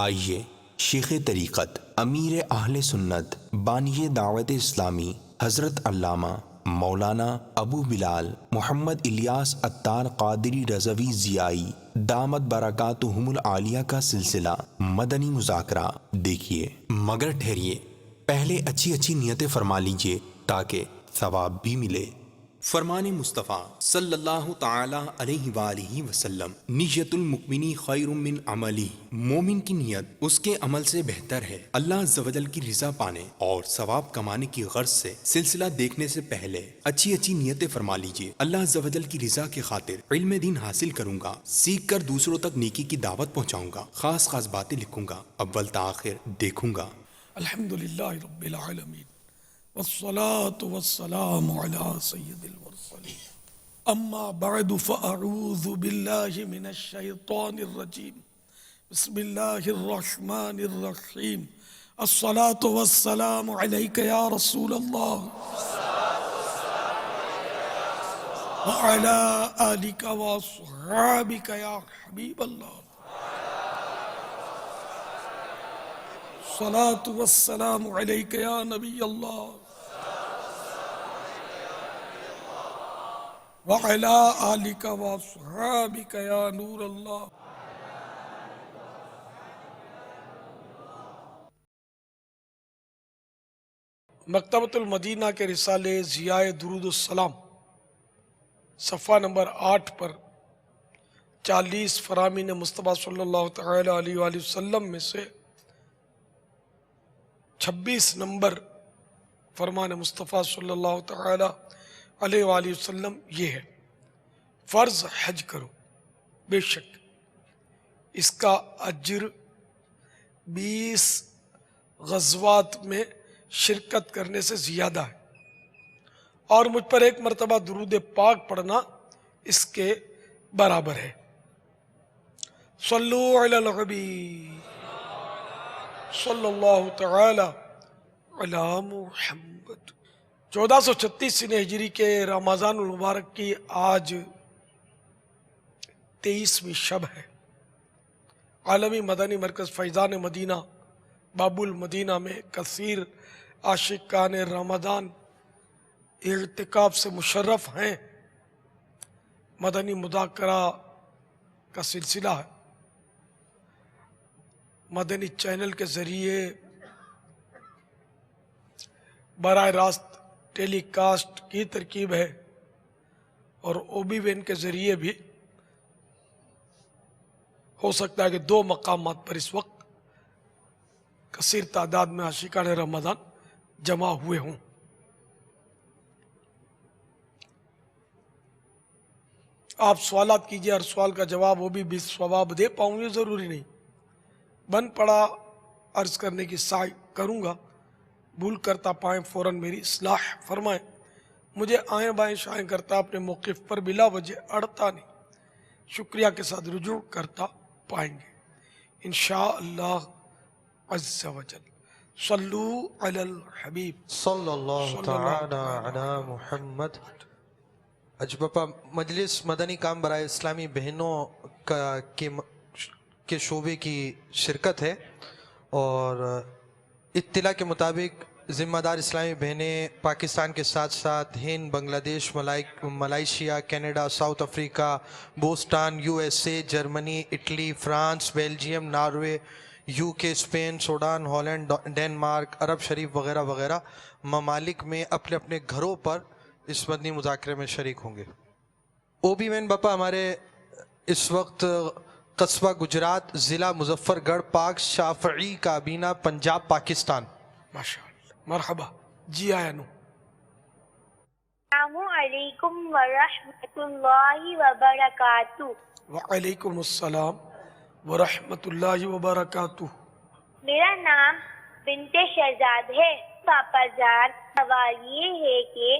آئیے شیخ طریقت، امیر اہل سنت، بانی دعوت اسلامی حضرت علامہ مولانا ابو بلال محمد الیاس عطار قادری رضوی ضیائی دامت برکاتہم العالیہ کا سلسلہ مدنی مذاکرہ دیکھیے، مگر ٹھہریے، پہلے اچھی اچھی نیتیں فرما لیجئے تاکہ ثواب بھی ملے۔ فرمان مصطفیٰ صلی اللہ تعالی علیہ وآلہ وسلم، نیت المؤمن خیر من عملی، مومن کی نیت اس کے عمل سے بہتر ہے اللہ عز و جل کی رضا پانے اور ثواب کمانے کی غرض سے۔ سلسلہ دیکھنے سے پہلے اچھی اچھی نیتیں فرما لیجئے۔ اللہ عز و جل کی رضا کی خاطر علم دین حاصل کروں گا، سیکھ کر دوسروں تک نیکی کی دعوت پہنچاؤں گا، خاص خاص باتیں لکھوں گا، اول تاخر دیکھوں گا۔ الحمدللہ رب العالمین والصلاة والسلام على سید المرسلین، اما بعد فاعوذ باللہ من الشیطان الرجیم، بسم اللہ الرحمن الرحیم، الصلاة والسلام علیک یا رسول اللہ وعلی آلک واصحابک یا حبیب اللہ، الصلاة والسلام علیک یا نبی اللہ وعلی آلک واصحابک یا نور اللہ۔ مکتبۃ المدینہ کے رسالے ضیاء درود السلام صفحہ نمبر 8 پر 40 فرامین مصطفیٰ صلی اللہ تعالی علیہ وآلہ وسلم میں سے 26 نمبر فرمان مصطفیٰ صلی اللہ تعالی علیہ وآلہ وسلم یہ ہے: فرض حج کرو، بے شک اس کا اجر 20 غزوات میں شرکت کرنے سے زیادہ ہے، اور مجھ پر ایک مرتبہ درود پاک پڑھنا اس کے برابر ہے۔ صلو علی الحبیب صلی اللہ تعالی علی محمد۔ 1436 ہجری کے رمضان المبارک کی آج 23ویں شب ہے۔ عالمی مدنی مرکز فیضان مدینہ باب المدینہ میں کثیر عاشقان رمضان اعتکاف سے مشرف ہیں۔ مدنی مذاکرہ کا سلسلہ ہے، مدنی چینل کے ذریعے براہ راست ٹیلی کاسٹ کی ترکیب ہے، اور او بی وین کے ذریعے بھی ہو سکتا ہے کہ 2 مقامات پر اس وقت کثیر تعداد میں عاشقان رمضان جمع ہوئے ہوں۔ آپ سوالات کیجئے، ہر سوال کا جواب وہ بھی ثواب دے پاؤں یہ ضروری نہیں، بن پڑا عرض کرنے کی سعی کروں گا، بھول کرتا پائیں فوراً میری اصلاح فرمائیں، مجھے آئیں بائیں شائیں کرتا اپنے موقف پر بلا وجہ اڑتا نہیں، شکریہ کے ساتھ رجوع کرتا پائیں گے انشاءاللہ عز و جل۔ صلو علی الحبیب صلی اللہ تعالی علی محمد۔ اجبپا مجلس مدنی کام برائے اسلامی بہنوں کے شعبے کی شرکت ہے، اور اطلاع کے مطابق ذمہ دار اسلامی بہنیں پاکستان کے ساتھ ساتھ Hind, Bangladesh, Malaysia, Canada, South Africa, بوسٹان، U S A, Germany, Italy, France, Belgium, Norway, U K, Spain, Sudan, Holland, Denmark, عرب شریف وغیرہ وغیرہ ممالک میں اپنے اپنے گھروں پر اس مدنی مذاکرے میں شریک ہوں گے۔ او بی وین باپا ہمارے اس وقت قصبہ گجرات، ضلع مظفر گڑھ، پاک شافعی کابینہ، پنجاب، پاکستان۔ ماشاءاللہ، مرحبا جی آیا نو۔ السلام علیکم ورحمۃ اللہ وبرکاتہ۔ وعلیکم السلام ورحمۃ اللہ وبرکاتہ۔ میرا نام بنت شہزاد ہے۔ پاپا جان، سوال یہ ہے کہ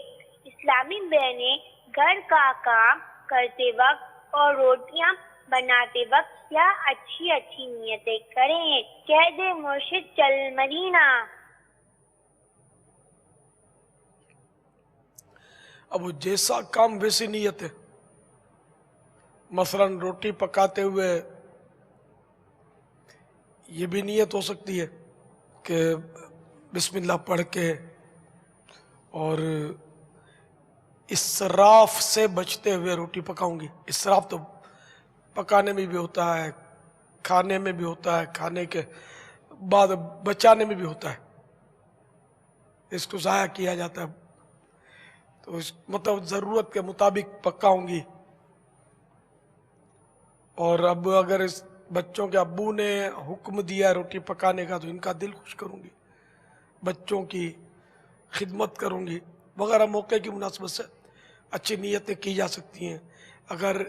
اسلامی بہنیں گھر کا کام کرتے وقت اور روٹیاں بناتے وقت کیا اچھی اچھی نیتیں کریں؟ کہہ دے مرشد چل مدینہ۔ اب وہ جیسا کام ویسی نیت ہے، مثلا روٹی پکاتے ہوئے یہ بھی نیت ہو سکتی ہے کہ بسم اللہ پڑھ کے اور اسراف سے بچتے ہوئے روٹی پکاؤں گی. اسراف تو پکانے میں بھی ہوتا ہے، کھانے میں بھی ہوتا ہے، کھانے کے بعد بچانے میں بھی ہوتا ہے، اس کو ضائع کیا جاتا ہے. تو مطلب ضرورت کے مطابق پکاؤں گی. اور اب اگر اس بچوں کے ابو نے حکم دیا روٹی پکانے کا تو ان کا دل خوش کروں گی، بچوں کی خدمت کروں گی وغیرہ. موقع کی مناسبت سے اچھی نیتیں کی جا سکتی ہیں. اگر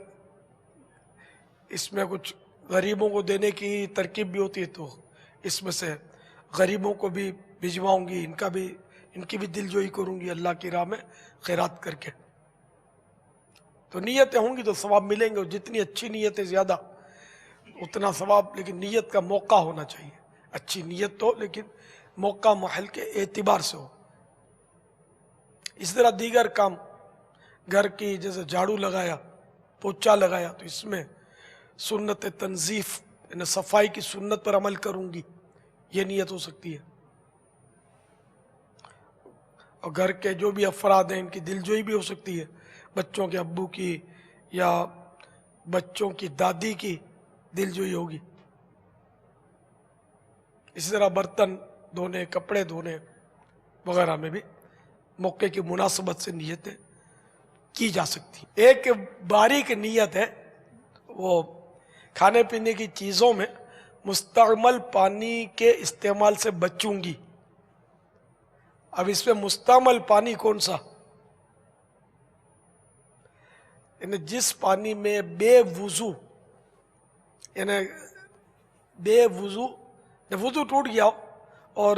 اس میں کچھ غریبوں کو دینے کی ترکیب بھی ہوتی ہے تو اس میں سے غریبوں کو بھی بھجواؤں گی، ان کی بھی دل جوئی کروں گی اللہ کی راہ میں خیرات کر کے. تو نیتیں ہوں گی تو ثواب ملیں گے، اور جتنی اچھی نیتیں زیادہ اتنا ثواب. لیکن نیت کا موقع ہونا چاہیے، اچھی نیت تو لیکن موقع محل کے اعتبار سے ہو. اس طرح دیگر کام گھر کی جیسے جھاڑو لگایا، پوچھا لگایا، تو اس میں سنت تنظیف یعنی صفائی کی سنت پر عمل کروں گی، یہ نیت ہو سکتی ہے. اور گھر کے جو بھی افراد ہیں ان کی دلجوئی بھی ہو سکتی ہے، بچوں کے ابو کی یا بچوں کی دادی کی دلجوئی ہوگی. اسی طرح برتن دھونے، کپڑے دھونے وغیرہ میں بھی موقع کی مناسبت سے نیتیں کی جا سکتی. ایک باریک نیت ہے، وہ کھانے پینے کی چیزوں میں مستعمل پانی کے استعمال سے بچوں گی. اب اس میں مستعمل پانی کون سا؟ یعنی جس پانی میں بے وضو وضو ٹوٹ گیا ہو اور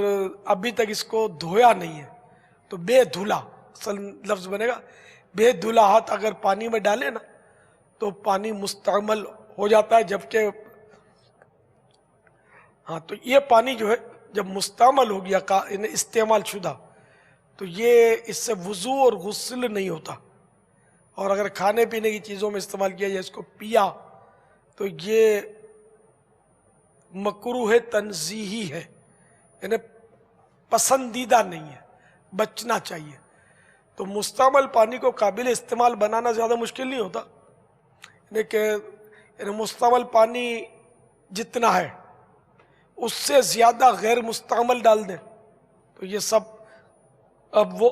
ابھی تک اس کو دھویا نہیں ہے تو بے دھلا اصل لفظ بنے گا. بے دھلا ہاتھ اگر پانی میں ڈالے نا تو پانی مستعمل ہو جاتا ہے. جبکہ تو یہ پانی جو ہے جب مستعمل ہو گیا یعنی استعمال شدہ تو یہ اس سے وضو اور غسل نہیں ہوتا. اور اگر کھانے پینے کی چیزوں میں استعمال کیا یا اس کو پیا تو یہ مکروہ تنزیہی ہے، یعنی پسندیدہ نہیں ہے، بچنا چاہیے. تو مستعمل پانی کو قابل استعمال بنانا زیادہ مشکل نہیں ہوتا، یعنی مستعمل پانی جتنا ہے اس سے زیادہ غیر مستعمل ڈال دیں تو یہ سب اب وہ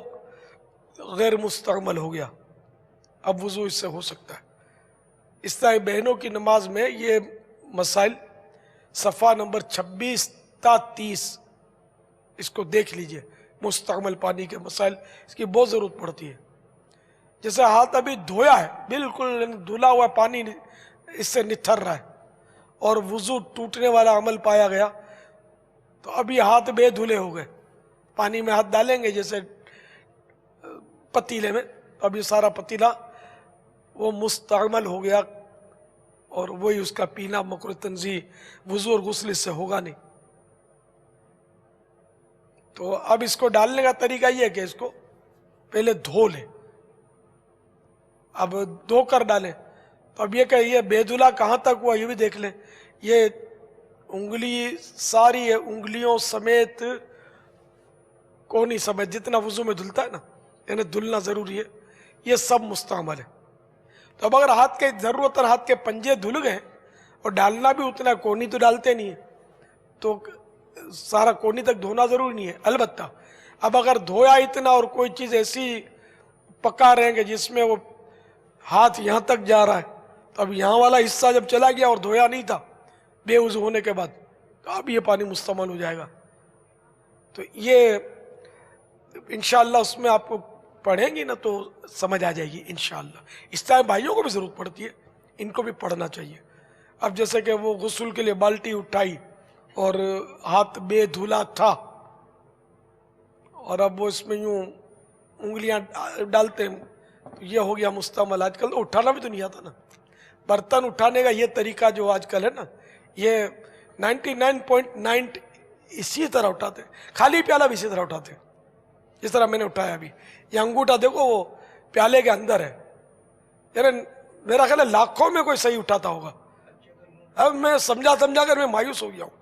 غیر مستعمل ہو گیا، اب وضو اس سے ہو سکتا ہے. اس طرح بہنوں کی نماز میں یہ مسائل صفحہ نمبر 26 تا 30 اس کو دیکھ لیجئے. مستعمل پانی کے مسائل اس کی بہت ضرورت پڑتی ہے. جیسے ہاتھ ابھی دھویا ہے، بالکل دھلا ہوا پانی اس سے نتھر رہا ہے اور وضو ٹوٹنے والا عمل پایا گیا تو ابھی ہاتھ بے دھلے ہو گئے. پانی میں ہاتھ ڈالیں گے جیسے پتیلے میں، اب یہ سارا پتیلا وہ مستعمل ہو گیا اور وہی اس کا پینا مکروہ تنزیہ، وضو اور غسل اس سے ہوگا نہیں. تو اب اس کو ڈالنے کا طریقہ یہ ہے کہ اس کو پہلے دھو لیں، اب دھو کر ڈالیں. تو اب یہ کہ یہ بے دھلا کہاں تک ہوا یہ بھی دیکھ لیں. یہ انگلی ساری ہے، انگلیوں سمیت کونی سمیت جتنا وضو میں دھلتا ہے نا، یعنی دھلنا ضروری ہے، یہ سب مستعمل ہے. تو اب اگر ہاتھ کے ضرورت ہاتھ کے پنجے دھل گئے اور ڈالنا بھی اتنا، کونی تو ڈالتے نہیں ہے تو سارا کونی تک دھونا ضروری نہیں ہے. البتہ اب اگر دھویا اتنا اور کوئی چیز ایسی پکا رہیں گے جس میں وہ ہاتھ یہاں تک جا رہا ہے تو اب یہاں والا حصہ جب چلا گیا اور دھویا نہیں تھا بے وضو ہونے کے بعد تو اب یہ پانی مستعمل ہو جائے گا. تو یہ انشاءاللہ اس میں آپ کو پڑھیں گی نا تو سمجھ آ جائے گی انشاءاللہ. اس طرح بھائیوں کو بھی ضرورت پڑتی ہے، ان کو بھی پڑھنا چاہیے. اب جیسے کہ وہ غسل کے لیے بالٹی اٹھائی اور ہاتھ بے دھلا تھا اور اب وہ اس میں یوں انگلیاں ڈالتے ہیں تو یہ ہو گیا مستعمل. آج کل اٹھانا بھی تو نہیں آتا نا، برتن اٹھانے کا یہ طریقہ جو آج کل ہے نا، یہ 99.9 اسی طرح اٹھاتے ہیں. خالی پیالہ بھی اسی طرح اٹھاتے ہیں جس طرح میں نے اٹھایا ابھی. یہ انگوٹھا دیکھو وہ پیالے کے اندر ہے، یعنی میرا خیال ہے لاکھوں میں کوئی صحیح اٹھاتا ہوگا. اب میں سمجھا کر میں مایوس ہو گیا ہوں.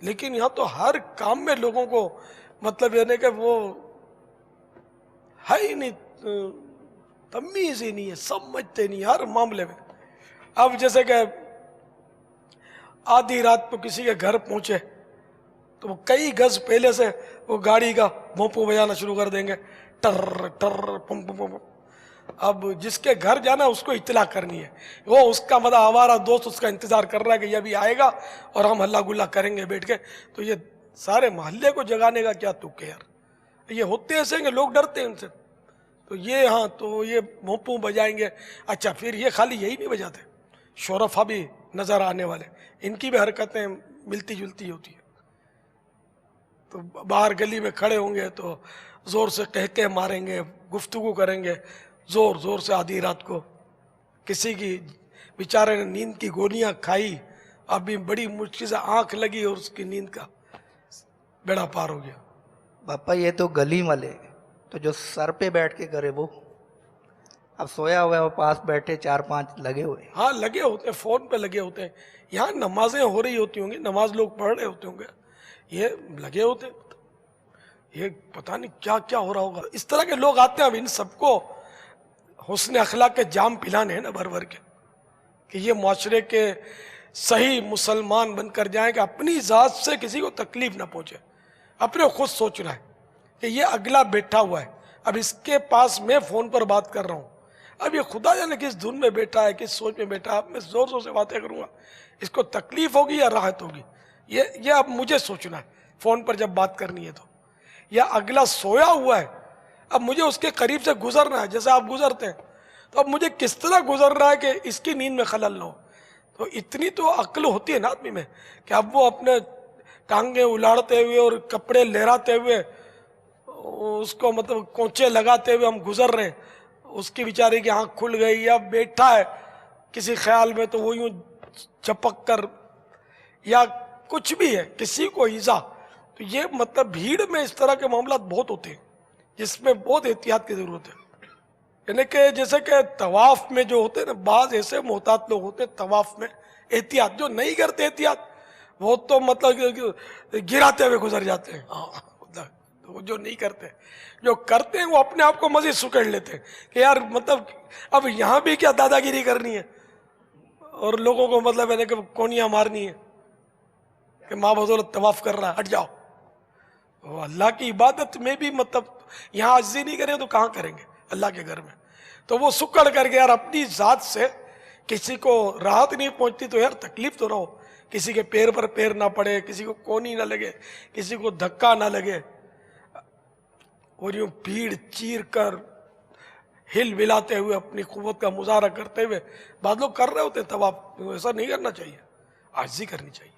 لیکن یہاں تو ہر کام میں لوگوں کو مطلب یعنی کہ وہ ہے ہی نہیں، تمیز ہی نہیں ہے، سمجھتے نہیں ہر معاملے میں. اب جیسے کہ آدھی رات کو کسی کے گھر پہنچے تو وہ کئی گز پہلے سے وہ گاڑی کا بھونپو بجانا شروع کر دیں گے، ٹر ٹر پم پم پم. اب جس کے گھر جانا اس کو اطلاع کرنی ہے، وہ اس کا مطلب ہمارا دوست اس کا انتظار کر رہا ہے کہ یہ بھی آئے گا اور ہم ہلا گلا کریں گے بیٹھ کے. تو یہ سارے محلے کو جگانے کا کیا تک ہے یار، یہ ہوتے ایسے ہیں کہ لوگ ڈرتے ہیں ان سے. تو یہ ہاں تو یہ بھونپو بجائیں گے. اچھا پھر یہ خالی یہی نہیں بجاتے، شورفا بھی نظر آنے والے، ان کی بھی حرکتیں ملتی جلتی ہوتی ہیں. تو باہر گلی میں کھڑے ہوں گے تو زور سے کہکے ماریں گے، گفتگو کریں گے زور زور سے آدھی رات کو. کسی کی بیچارے نے نیند کی گولیاں کھائی، ابھی بڑی مشکل سے آنکھ لگی اور اس کی نیند کا بیڑا پار ہو گیا. باپا یہ تو گلی والے، تو جو سر پہ بیٹھ کے کرے وہ اب سویا ہوا ہے، وہ پاس بیٹھے 4-5 لگے ہوئے. ہاں لگے ہوتے ہیں، فون پہ لگے ہوتے ہیں. یہاں نمازیں ہو رہی ہوتی ہوں گی، نماز لوگ پڑھ رہے ہوتے ہوں گے، یہ لگے ہوتے ہیں. یہ پتہ نہیں کیا کیا ہو رہا ہوگا. اس طرح کے لوگ آتے ہیں. اب ان سب کو حسن اخلاق کے جام پلانے ہیں نا بھر بھر کے، کہ یہ معاشرے کے صحیح مسلمان بن کر جائیں کہ اپنی ذات سے کسی کو تکلیف نہ پہنچے. اپنے خود سوچنا ہے کہ یہ اگلا بیٹھا ہوا ہے، اب اس کے پاس میں فون پر بات کر رہا ہوں، اب یہ خدا جانے کس دھن میں بیٹھا ہے، کس سوچ میں بیٹھا ہے. اب میں زور زور سے باتیں کروں گا، اس کو تکلیف ہوگی یا راحت ہوگی، یہ اب مجھے سوچنا ہے فون پر جب بات کرنی ہے تو. یا اگلا سویا ہوا ہے، اب مجھے اس کے قریب سے گزرنا ہے جیسے آپ گزرتے ہیں، تو اب مجھے کس طرح گزرنا ہے کہ اس کی نیند میں خلل نہ ہو. تو اتنی تو عقل ہوتی ہے نا آدمی میں کہ اب وہ اپنے ٹانگیں الاڑتے ہوئے اور کپڑے لہراتے ہوئے اس کو مطلب کونچے لگاتے ہوئے ہم گزر رہے ہیں، اس کی بیچاری کی آنکھ کھل گئی یا بیٹھا ہے کسی خیال میں تو وہ یوں چپک کر یا کچھ بھی ہے کسی کو ایذا. تو یہ مطلب بھیڑ میں اس طرح کے معاملات بہت ہوتے ہیں جس میں بہت احتیاط کی ضرورت ہے. یعنی کہ جیسے کہ طواف میں جو ہوتے ہیں نا، بعض ایسے محتاط لوگ ہوتے ہیں طواف میں احتیاط، جو نہیں کرتے احتیاط وہ تو مطلب گراتے ہوئے گزر جاتے ہیں. وہ جو نہیں کرتے، جو کرتے ہیں وہ اپنے آپ کو مزید سکڑ لیتے ہیں کہ یار مطلب اب یہاں بھی کیا دادا گیری کرنی ہے اور لوگوں کو مطلب یعنی کہ کونیاں مارنی ہے کہ ماں بدولت طواف کر رہا ہے، ہٹ جاؤ. وہ اللہ کی عبادت میں بھی مطلب یہاں عجزی نہیں کریں تو کہاں کریں گے اللہ کے گھر میں. تو وہ سکڑ کر کے یار اپنی ذات سے کسی کو راحت نہیں پہنچتی تو یار تکلیف تو نہ ہو، کسی کے پیر پر پیر نہ پڑے، کسی کو کونی نہ لگے، کسی کو دھکا نہ لگے. اور یوں بھیڑ چیر کر ہل ملاتے ہوئے اپنی قوت کا مظاہرہ کرتے ہوئے بعض لوگ کر رہے ہوتے ہیں طواف. ایسا نہیں کرنا چاہیے، عاجزی کرنی چاہیے.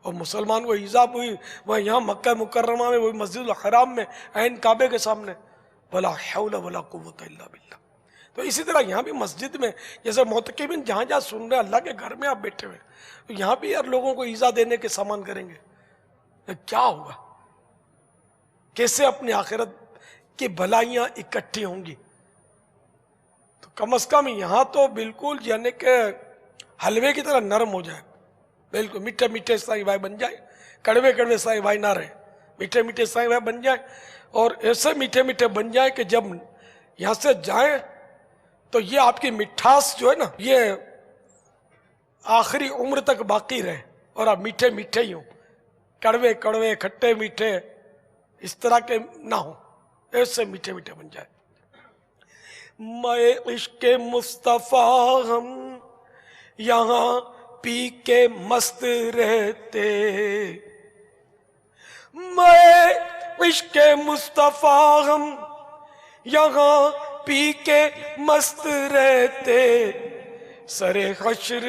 اور مسلمان کو ایذاب ہوئی وہ یہاں مکہ مکرمہ میں، وہی مسجد الحرام میں عین کعبے کے سامنے، ولا حول ولا قوت الا باللہ. تو اسی طرح یہاں بھی مسجد میں جیسے معتکفین جہاں جہاں سن رہے ہیں اللہ کے گھر میں آپ بیٹھے ہوئے، تو یہاں بھی یار لوگوں کو ایذا دینے کے سامان کریں گے، کیا ہوگا؟ کیسے اپنی آخرت کی بھلائیاں اکٹھی ہوں گی؟ تو کم از کم یہاں تو بالکل یعنی کہ حلوے کی طرح نرم ہو جائے، بالکل میٹھے میٹھے سائی بھائی بن جائے، کڑوے کڑوے سائی بھائی نہ رہے، میٹھے میٹھے سائی بھائی بن جائے. اور ایسے میٹھے میٹھے بن جائے کہ جب یہاں سے جائیں تو یہ آپ کی مٹھاس جو ہے نا یہ آخری عمر تک باقی رہے اور آپ میٹھے میٹھے ہی ہوں، کڑوے کڑوے کھٹے میٹھے اس طرح کے نہ ہوں، ایسے میٹھے میٹھے بن جائے. میں عشق مصطفیٰ ہم یہاں پی کے مست رہتے، میں عشق مصطفیٰ ہم یہاں پی کے مست رہتے، سر حشر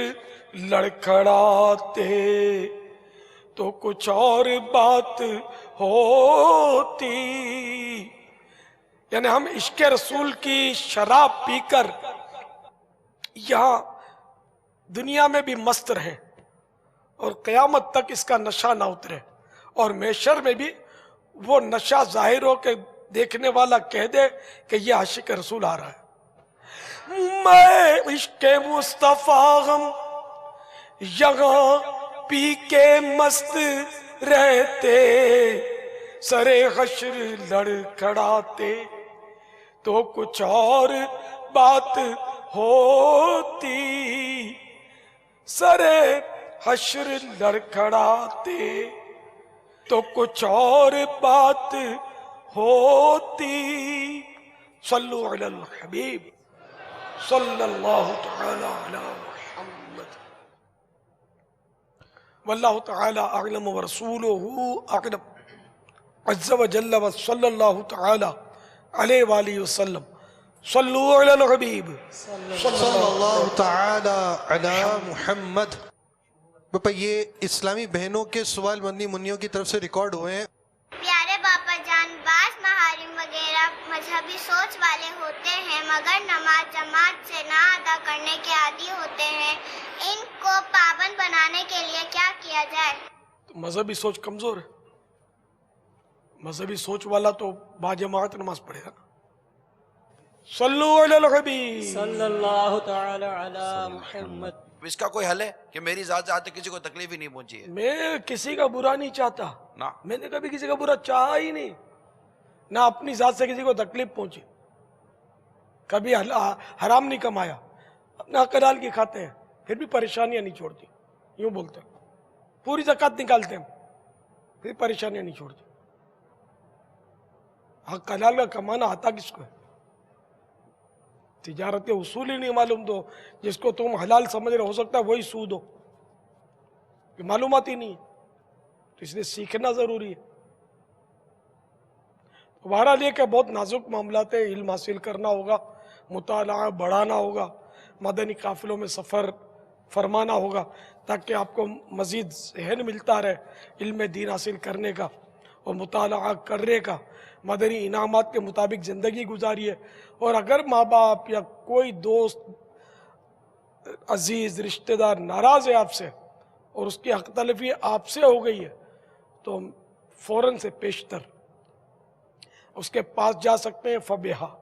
لڑکھڑاتے تو کچھ اور بات ہوتی. یعنی ہم عشق رسول کی شراب پی کر یہاں دنیا میں بھی مست رہیں اور قیامت تک اس کا نشہ نہ اترے، اور محشر میں بھی وہ نشہ ظاہر ہو کہ دیکھنے والا کہہ دے کہ یہ عاشق رسول آ رہا ہے. میں عشق مصطفیٰ ہم یہاں پی کے مست رہتے سرے حشر لڑکھڑاتے تو کچھ اور بات ہوتی سرے حشر لڑکھڑاتے تو کچھ اور بات ہوتی صلو علی الحبیب صلی اللہ تعالی علی محمد واللہ تعالی اعلم ورسولہ اعلم عز وجل وصلی اللہ تعالی علیہ وآلہ وسلم صلو علی الحبیب صلی اللہ تعالی علی محمد. باپا یہ اسلامی بہنوں کے سوال مندی منیوں کی طرف سے ریکارڈ ہوئے ہیں. پیارے باپا جان، بعض محارم وغیرہ مذہبی سوچ والے ہوتے ہیں مگر نماز جماعت سے نہ ادا کرنے کے عادی ہوتے ہیں، ان کو پابند بنانے کے لیے کیا کیا جائے؟ مذہبی سوچ کمزور ہے. مذہبی سوچ والا تو باجماعت نماز پڑھے گا. صلو علی الحبیب صلی اللہ تعالی علی محمد. اس کا کوئی حل ہے کہ میری ذات سے آج تک کسی کو تکلیف ہی نہیں پہنچی ہے؟ میں کسی کا برا نہیں چاہتا، نہ میں نے کبھی کسی کا برا چاہا ہی نہیں، نہ اپنی ذات سے کسی کو تکلیف پہنچی، کبھی حرام نہیں کمایا، اپنا حق حلال کی کھاتے ہیں پھر بھی پریشانیاں نہیں چھوڑتی. یوں بولتے ہیں پوری زکوٰۃ نکالتے ہیں پھر پریشانیاں نہیں چھوڑتی. حق حلال کا کمانا آتا کس کو ہے؟ تجارت کے اصول ہی نہیں معلوم تو جس کو تم حلال سمجھ رہے ہو سکتا ہے وہی سود ہو، کہ معلومات ہی نہیں ہے، تو اس لیے سیکھنا ضروری ہے. بہرحال یہ کہ بہت نازک معاملات ہے، علم حاصل کرنا ہوگا، مطالعہ بڑھانا ہوگا، مدنی قافلوں میں سفر فرمانا ہوگا تاکہ آپ کو مزید ذہن ملتا رہے علم دین حاصل کرنے کا اور مطالعہ کرنے کا. مدنی انعامات کے مطابق زندگی گزاری ہے. اور اگر ماں باپ یا کوئی دوست عزیز رشتہ دار ناراض ہے آپ سے اور اس کی حق تلفی آپ سے ہو گئی ہے تو فوراً سے پیشتر اس کے پاس جا سکتے ہیں. فبیہا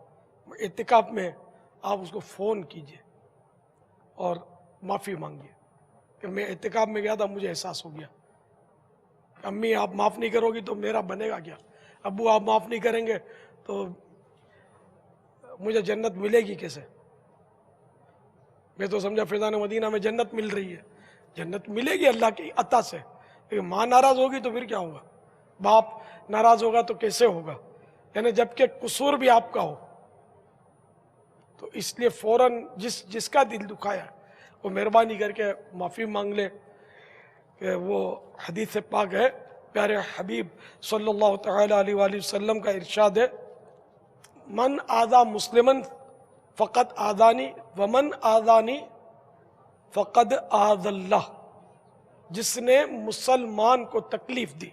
اعتکاف میں آپ اس کو فون کیجئے اور معافی مانگیے کہ میں اعتکاف میں گیا تھا، مجھے احساس ہو گیا. امی آپ معاف نہیں کرو گی تو میرا بنے گا کیا؟ ابو آپ معاف نہیں کریں گے تو مجھے جنت ملے گی کیسے؟ میں تو سمجھا فیضان مدینہ میں جنت مل رہی ہے. جنت ملے گی اللہ کی عطا سے، لیکن ماں ناراض ہوگی تو پھر کیا ہوگا؟ باپ ناراض ہوگا تو کیسے ہوگا؟ یعنی جبکہ قصور بھی آپ کا ہو. تو اس لیے فوراً جس کا دل دکھایا وہ مہربانی کر کے معافی مانگ لے. کہ وہ حدیث پاک ہے، پیارے حبیب صلی اللہ تعالی علیہ وآلہ وسلم کا ارشاد ہے، من آذا مسلمن فقد آذانی ومن آذانی فقد آذ اللہ. جس نے مسلمان کو تکلیف دی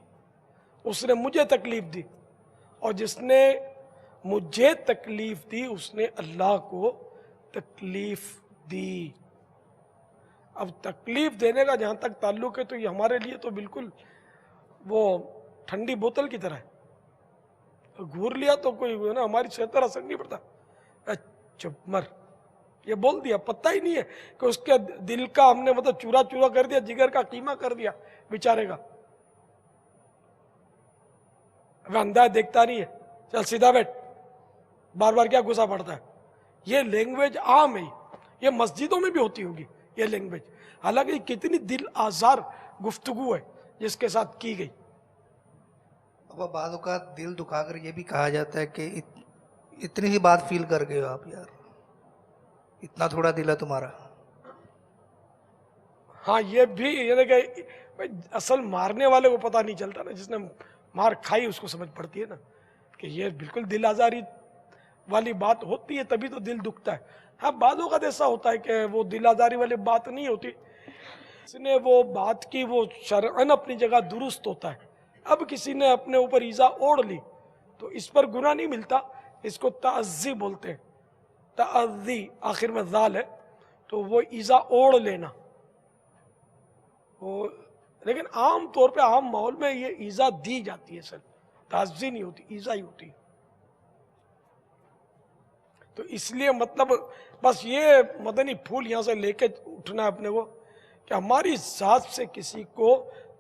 اس نے مجھے تکلیف دی، اور جس نے مجھے تکلیف دی اس نے اللہ کو تکلیف دی. اب تکلیف دینے کا جہاں تک تعلق ہے تو یہ ہمارے لیے تو بالکل وہ ٹھنڈی بوتل کی طرح ہے. گھور لیا تو کوئی نا ہماری صحت پر اثر نہیں پڑتا. چپ مر یہ بول دیا، پتہ ہی نہیں ہے کہ اس کے دل کا ہم نے مطلب چورا چورا کر دیا، جگر کا قیمہ کر دیا بیچارے کا. اب اندھا دیکھتا نہیں ہے، چل سیدھا بیٹھ، بار بار کیا غصہ پڑتا ہے. یہ لینگویج عام ہے، یہ مسجدوں میں بھی ہوتی ہوگی یہ لینگویج، حالانکہ کتنی دل آزار گفتگو ہے جس کے ساتھ کی گئی. اب بعض اوقات دل دکھا کر یہ بھی کہا جاتا ہے کہ اتنی سی بات فیل کر گئے ہو آپ، یار اتنا تھوڑا دل ہے تمہارا. ہاں یہ بھی یعنی کہ اصل مارنے والے کو پتہ نہیں چلتا نا، جس نے مار کھائی اس کو سمجھ پڑتی ہے نا کہ یہ بالکل دل آزاری والی بات ہوتی ہے، تبھی تو دل دکھتا ہے. ہاں بعض اوقات ایسا ہوتا ہے کہ وہ دل آزاری والی بات نہیں ہوتی، اس نے وہ بات کی وہ شرعاً اپنی جگہ درست ہوتا ہے. اب کسی نے اپنے اوپر ایذا اوڑھ لی تو اس پر گناہ نہیں ملتا، اس کو تعزی بولتے ہیں. تعزی آخر میں ذال ہے تو وہ ایذا اوڑھ لینا. لیکن عام طور پہ عام ماحول میں یہ ایذا دی جاتی ہے، سر تعزی نہیں ہوتی، ایذا ہی ہوتی ہے. تو اس لیے مطلب بس یہ مدنی پھول یہاں سے لے کے اٹھنا ہے اپنے کو کہ ہماری ذات سے کسی کو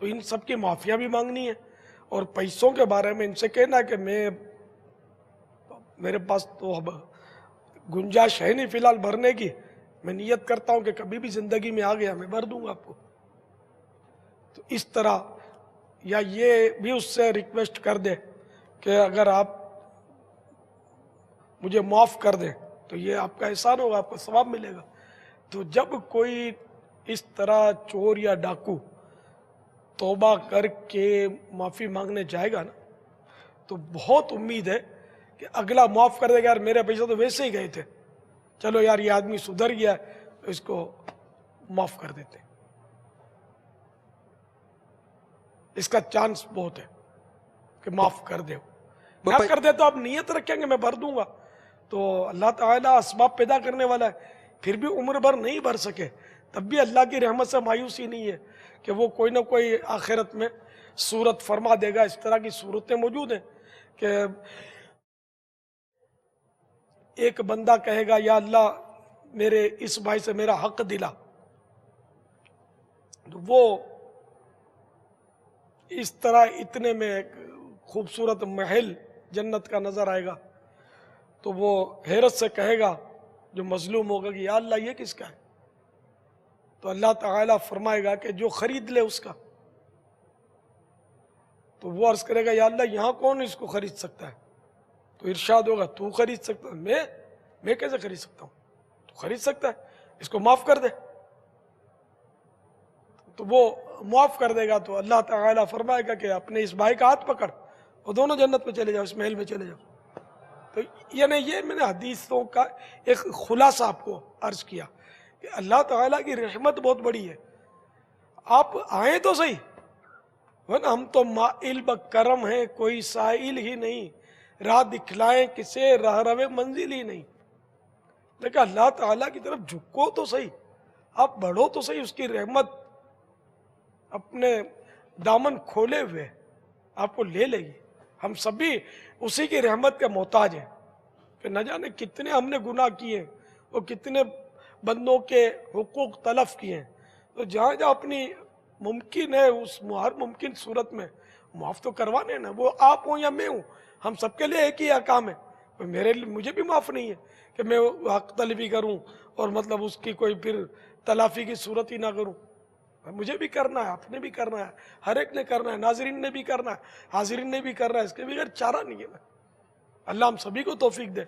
تو ان سب کی معافیا بھی مانگنی ہے. اور پیسوں کے بارے میں ان سے کہنا کہ میرے پاس تو اب گنجائش ہے نہیں فی الحال بھرنے کی، میں نیت کرتا ہوں کہ کبھی بھی زندگی میں آ گیا میں بھر دوں گا آپ کو. تو اس طرح، یا یہ بھی اس سے ریکویسٹ کر دے کہ اگر آپ مجھے معاف کر دیں تو یہ آپ کا احسان ہوگا، آپ کو ثواب ملے گا. تو جب کوئی اس طرح چور یا ڈاکو توبہ کر کے معافی مانگنے جائے گا نا، تو بہت امید ہے کہ اگلا معاف کر دے گا. یار میرے پیسے تو ویسے ہی گئے تھے، چلو یار یہ آدمی سدھر گیا ہے تو اس کو معاف کر دیتے. اس کا چانس بہت ہے کہ معاف کر دے. نہ کر دے تو آپ نیت رکھیں گے میں بھر دوں گا، تو اللہ تعالیٰ اسباب پیدا کرنے والا ہے. پھر بھی عمر بھر نہیں بھر سکے تب بھی اللہ کی رحمت سے مایوسی نہیں ہے کہ وہ کوئی نہ کوئی آخرت میں صورت فرما دے گا. اس طرح کی صورتیں موجود ہیں کہ ایک بندہ کہے گا یا اللہ میرے اس بھائی سے میرا حق دلا، تو وہ اس طرح اتنے میں ایک خوبصورت محل جنت کا نظر آئے گا، تو وہ حیرت سے کہے گا جو مظلوم ہوگا کہ یا اللہ یہ کس کا ہے؟ تو اللہ تعالیٰ فرمائے گا کہ جو خرید لے اس کا. تو وہ عرض کرے گا یا اللہ یہاں کون اس کو خرید سکتا ہے؟ تو ارشاد ہوگا تو خرید سکتا ہے. میں کیسے خرید سکتا ہوں؟ تو خرید سکتا ہے، اس کو معاف کر دے. تو وہ معاف کر دے گا تو اللہ تعالیٰ فرمائے گا کہ اپنے اس بھائی کا ہاتھ پکڑ اور دونوں جنت میں چلے جاؤ، اس محل میں چلے جاؤ. تو یعنی یہ میں نے حدیثوں کا ایک خلاصہ آپ کو عرض کیا کہ اللہ تعالیٰ کی رحمت بہت بڑی ہے. آپ آئیں تو صحیح، ورنہ ہم تو مائل بکرم ہیں، کوئی سائل ہی نہیں، راہ دکھلائیں کسے راہ روے منزل ہی نہیں. لیکن اللہ تعالیٰ کی طرف جھکو تو صحیح، آپ بڑھو تو صحیح. اس کی رحمت اپنے دامن کھولے ہوئے آپ کو لے لے گی. ہم سبھی اسی کی رحمت کے محتاج ہیں کہ نہ جانے کتنے ہم نے گناہ کیے اور کتنے بندوں کے حقوق تلف کیے ہیں. تو جہاں جہاں اپنی ممکن ہے اس ہر ممکن صورت میں معاف تو کروانے نا، وہ آپ ہوں یا میں ہوں، ہم سب کے لیے ایک ہی احکام ہے. مجھے بھی معاف نہیں ہے کہ میں حق طلبی کروں اور مطلب اس کی کوئی پھر تلافی کی صورت ہی نہ کروں. مجھے بھی کرنا ہے، آپ نے بھی کرنا ہے، ہر ایک نے کرنا ہے، ناظرین نے بھی کرنا ہے، حاضرین نے بھی کرنا ہے. اس کے بغیر چارہ نہیں ہے. اللہ ہم سبھی کو توفیق دے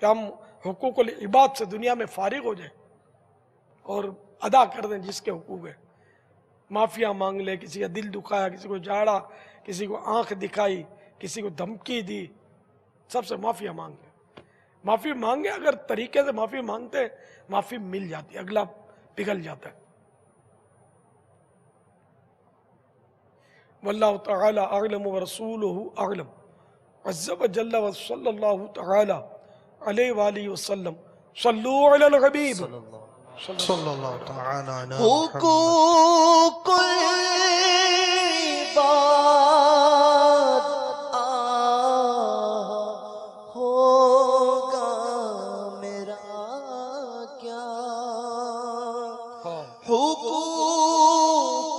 کہ ہم حقوق العباد سے دنیا میں فارغ ہو جائیں اور ادا کر دیں جس کے حقوق ہے. معافیاں مانگ لے، کسی کا دل دکھایا، کسی کو جاڑا، کسی کو آنکھ دکھائی، کسی کو دھمکی دی، سب سے معافیاں مانگ لے. معافی مانگے، اگر طریقے سے معافی مانگتے ہیں معافی مل جاتی ہے، اگلا پگھل جاتا ہے. واللہ تعالی اعلم ورسولہ اعلم عز وجل وصلی اللہ تعالی علیہ وآلہ وسلم. صلو علی الحبیب صلی اللہ تعالی علی حقوق ہوگا میرا کیا، حقوق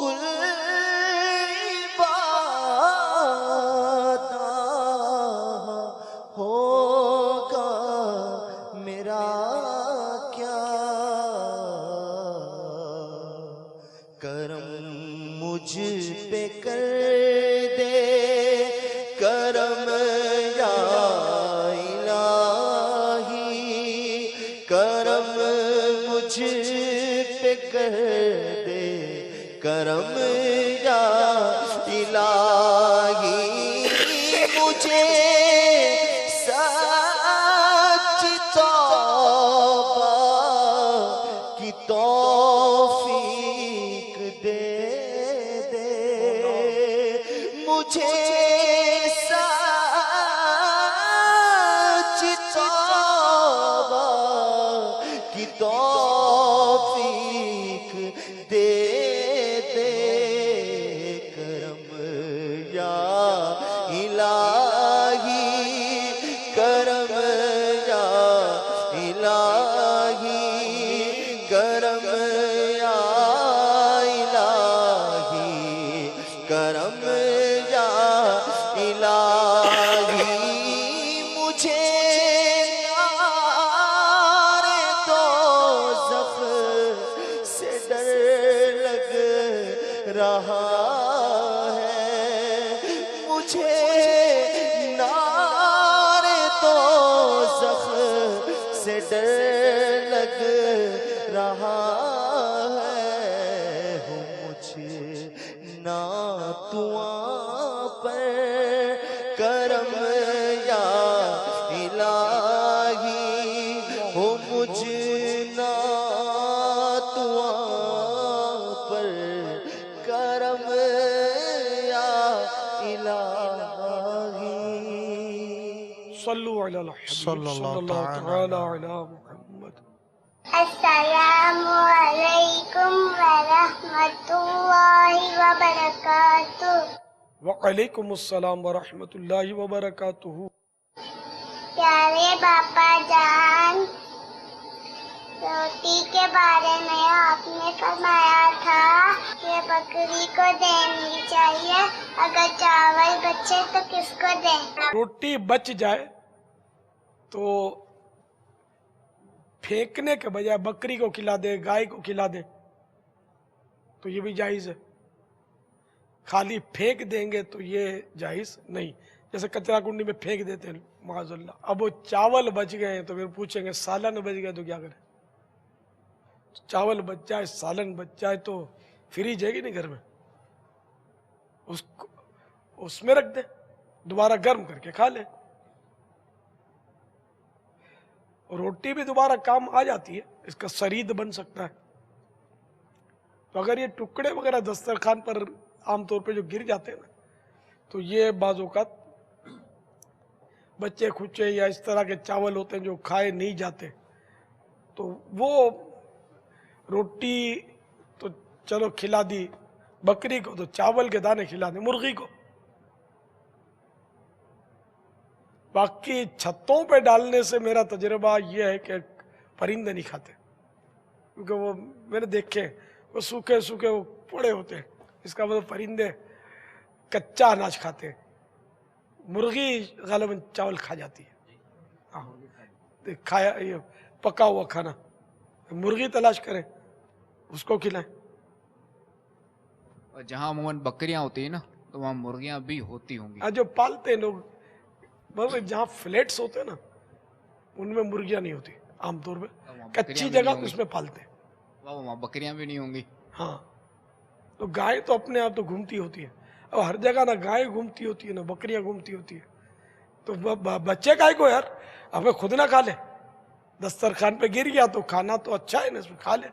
العباد ہوگا میرا کیا، کرم مجھ پہ کر دے کرم یا الہی، کرم مجھ پہ کر دے کرم یا الہی، مجھے سچ توبہ کی توفیق دے دے، مجھے سچ توبہ کی توفیق دے دے، کرم یا الہی، کرم یا الہی، کرم یا الہی. رہا ہے مجھے نار دوزخ سے ڈر لگ رہا ہے مجھے نہ دعا پر کرم یا الہی ہو مجھے نہ دعا پر کرم یا الہی صلو علی الحبیب صلی اللہ تعالی علی محمد. السلام علیکم ورحمۃ اللہ وبرکاتہ. وعلیکم السلام ورحمۃ اللہ وبرکاتہ. پیارے باپا جان، روٹی کے بارے میں آپ نے فرمایا تھا کہ بکری کو دینی چاہیے، اگر چاول بچے تو کس کو دیں؟ روٹی بچ جائے تو پھینکنے کے بجائے بکری کو کھلا دے، گائے کو کھلا دے تو یہ بھی جائز ہے. خالی پھینک دیں گے تو یہ جائز نہیں. جیسے کچرا کنڈی میں پھینک دیتے ہیں معاذ اللہ. اب وہ چاول بچ گئے ہیں تو پھر پوچھیں گے سالن بچ گئے تو کیا کریں؟ چاول بچ جائے، سالن بچ جائے تو فریج ہے گی نہیں گھر میں، اس میں رکھ دیں، دوبارہ گرم کر کے کھا لیں. روٹی بھی دوبارہ کام آ جاتی ہے، اس کا سرید بن سکتا ہے. تو اگر یہ ٹکڑے وغیرہ دسترخوان پر عام طور پہ جو گر جاتے ہیں نا، تو یہ بعض اوقات بچے کھچے یا اس طرح کے چاول ہوتے ہیں جو کھائے نہیں جاتے، تو وہ روٹی تو چلو کھلا دی بکری کو، تو چاول کے دانے کھلا دیں مرغی کو. باقی چھتوں پہ ڈالنے سے میرا تجربہ یہ ہے کہ پرندے نہیں کھاتے، کیونکہ وہ میں نے دیکھے وہ سوکھے سوکھے وہ پڑے ہوتے ہیں. اس کا مطلب پرندے کچا اناج کھاتے ہیں. مرغی غالباً چاول کھا جاتی ہے. کھایا یہ پکا ہوا کھانا، مرغی تلاش کریں اس کو کھلائیں. اور جہاں عموماً بکریاں ہوتی ہیں نا تو وہاں مرغیاں بھی ہوتی ہوں گی. جو پالتے ہیں لوگ، جہاں فلیٹس ہوتے ہیں نا ان میں مرغیاں نہیں ہوتی عام طور پہ، کچی جگہ اس میں پالتے ہیں. وہاں بکریاں بھی نہیں ہوں گی. ہاں تو گائے تو اپنے آپ تو گھومتی ہوتی ہے. اب ہر جگہ نہ گائے گھومتی ہوتی ہے نہ بکریاں گھومتی ہوتی ہے، تو بچے گائے کو یار ہمیں خود نہ کھا لے. دسترخوان پہ گر گیا تو کھانا تو اچھا ہے نا، اس میں کھا لے،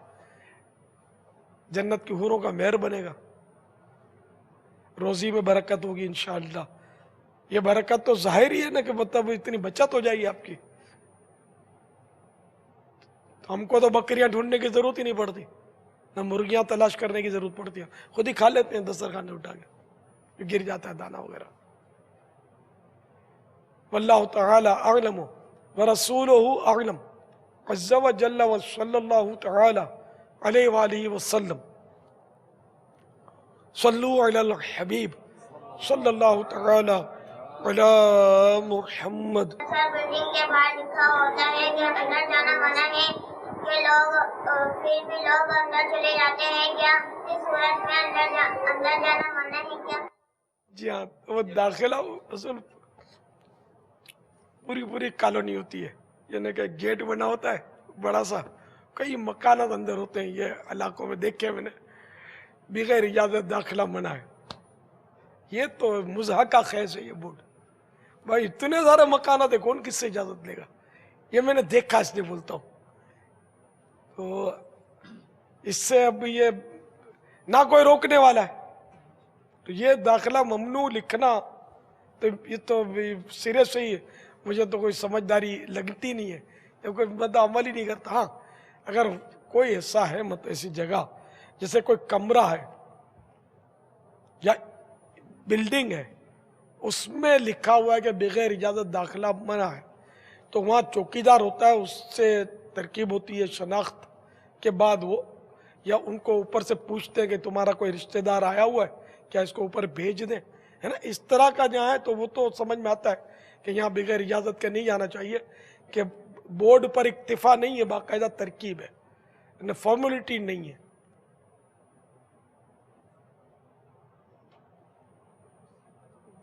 جنت کی حوروں کا مہر بنے گا، روزی میں برکت ہوگی انشاءاللہ. یہ برکت تو ظاہر ہی ہے نا کہ مطلب اتنی بچت ہو جائے گی آپ کی. تو ہم کو تو بکریاں ڈھونڈنے کی ضرورت ہی نہیں پڑتی، نہ مرغیاں تلاش کرنے کی ضرورت پڑتی ہے، خود ہی کھا لیتے ہیں دسترخوان سے اٹھا کے، گر جاتا ہے دانا وغیرہ. واللہ تعالی اعلم ورسولہ اعلم عز وجل وصلی اللہ تعالی علیہ وآلہ وسلم. صلو علی الحبیب صلی اللہ تعالی علی محمد. بلڈنگ کے باہر لکھا ہوتا ہے کہ اندر جانا منع ہے، کہ لوگ پھر بھی لوگ اندر چلے جاتے ہیں، کیا اس صورت میں اندر جانا منع ہے کیا؟ جی ہاں، وہ داخلہ اصل پوری کالونی ہوتی ہے، یعنی کہ گیٹ بنا ہوتا ہے بڑا سا، کئی مکانات اندر ہوتے ہیں. یہ علاقوں میں دیکھے میں نے، بغیر اجازت داخلہ منع ہے. یہ تو مضحکہ خیز ہے یہ بورڈ. بھائی اتنے سارے مکانات ہیں، کون کس سے اجازت لے گا؟ یہ میں نے دیکھا اس لیے بولتا ہوں. تو اس سے اب یہ نہ کوئی روکنے والا ہے، تو یہ داخلہ ممنوع لکھنا تو یہ تو سرے سے ہی مجھے تو کوئی سمجھداری لگتی نہیں ہے، جب کوئی بندہ عمل ہی نہیں کرتا. ہاں اگر کوئی ایسا ہے مطلب ایسی جگہ جیسے کوئی کمرہ ہے یا بلڈنگ ہے، اس میں لکھا ہوا ہے کہ بغیر اجازت داخلہ منع ہے، تو وہاں چوکیدار ہوتا ہے، اس سے ترکیب ہوتی ہے شناخت کے بعد وہ، یا ان کو اوپر سے پوچھتے ہیں کہ تمہارا کوئی رشتہ دار آیا ہوا ہے کیا، اس کو اوپر بھیج دیں، ہے نا. اس طرح کا جہاں ہے تو وہ تو سمجھ میں آتا ہے کہ یہاں بغیر اجازت کے نہیں جانا چاہیے، کہ بورڈ پر اکتفا نہیں ہے، باقاعدہ ترکیب ہے، فارمولیٹی نہیں ہے.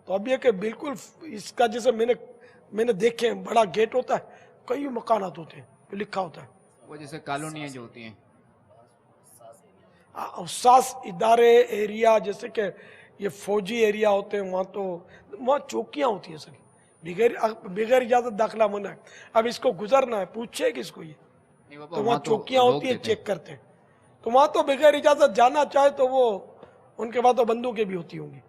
تو اب یہ کہ بالکل اس کا جیسے میں نے دیکھے ہیں، بڑا گیٹ ہوتا ہے، کئی مکانات ہوتے ہیں جو لکھا ہوتا ہے، وہ جیسے کالونیاں جو ہوتی ہیں، حساس ادارے ایریا، جیسے کہ یہ فوجی ایریا ہوتے ہیں، وہاں چوکیاں ہوتی ہیں ساری، بغیر اجازت داخلہ منع ہے. اب اس کو گزرنا ہے، پوچھے کس کو یہ، نہیں بابا تو وہاں تو چوکیاں لوگ ہوتی ہیں، دیتے ہیں. چیک کرتے ہیں. تو وہاں تو بغیر اجازت جانا چاہے تو وہ ان کے پاس تو بندوقیں بھی ہوتی ہوں گی،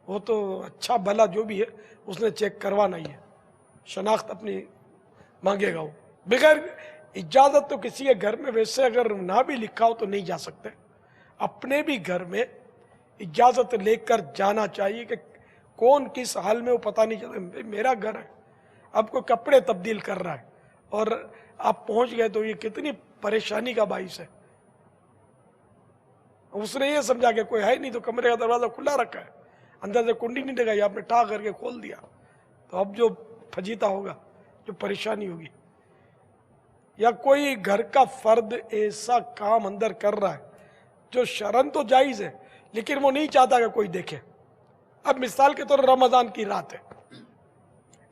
وہ تو اچھا بھلا جو بھی ہے اس نے چیک کروانا ہی ہے، شناخت اپنی مانگے گا وہ. بغیر اجازت تو کسی کے گھر میں ویسے اگر نہ بھی لکھا ہو تو نہیں جا سکتے. اپنے بھی گھر میں اجازت لے کر جانا چاہیے کہ کون کس حال میں وہ پتہ نہیں چلتا. میرا گھر ہے، اب کوئی کپڑے تبدیل کر رہا ہے اور آپ پہنچ گئے تو یہ کتنی پریشانی کا باعث ہے. اس نے یہ سمجھا کہ کوئی ہے نہیں تو کمرے کا دروازہ کھلا رکھا ہے، اندر سے کنڈی نہیں لگائی، آپ نے ٹھا کر کے کھول دیا، تو اب جو پھجیتا ہوگا، جو پریشانی ہوگی. یا کوئی گھر کا فرد ایسا کام اندر کر رہا ہے جو شرعاً تو جائز ہے لیکن وہ نہیں چاہتا کہ کوئی دیکھے. اب مثال کے طور رمضان کی رات ہے،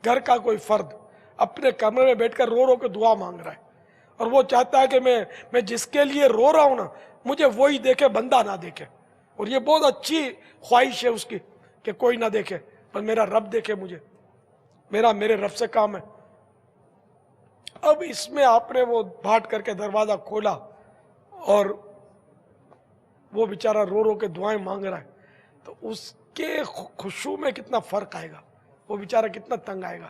گھر کا کوئی فرد اپنے کمرے میں بیٹھ کر رو رو کے دعا مانگ رہا ہے اور وہ چاہتا ہے کہ میں جس کے لیے رو رہا ہوں نا مجھے وہی دیکھے، بندہ نہ دیکھے. اور یہ بہت اچھی خواہش ہے اس کی کہ کوئی نہ دیکھے پر میرا رب دیکھے مجھے، میرے رب سے کام ہے. اب اس میں آپ نے وہ بھاٹ کر کے دروازہ کھولا اور وہ بیچارہ رو رو کے دعائیں مانگ رہا ہے، تو اس کے خشوع میں کتنا فرق آئے گا، وہ بیچارہ کتنا تنگ آئے گا.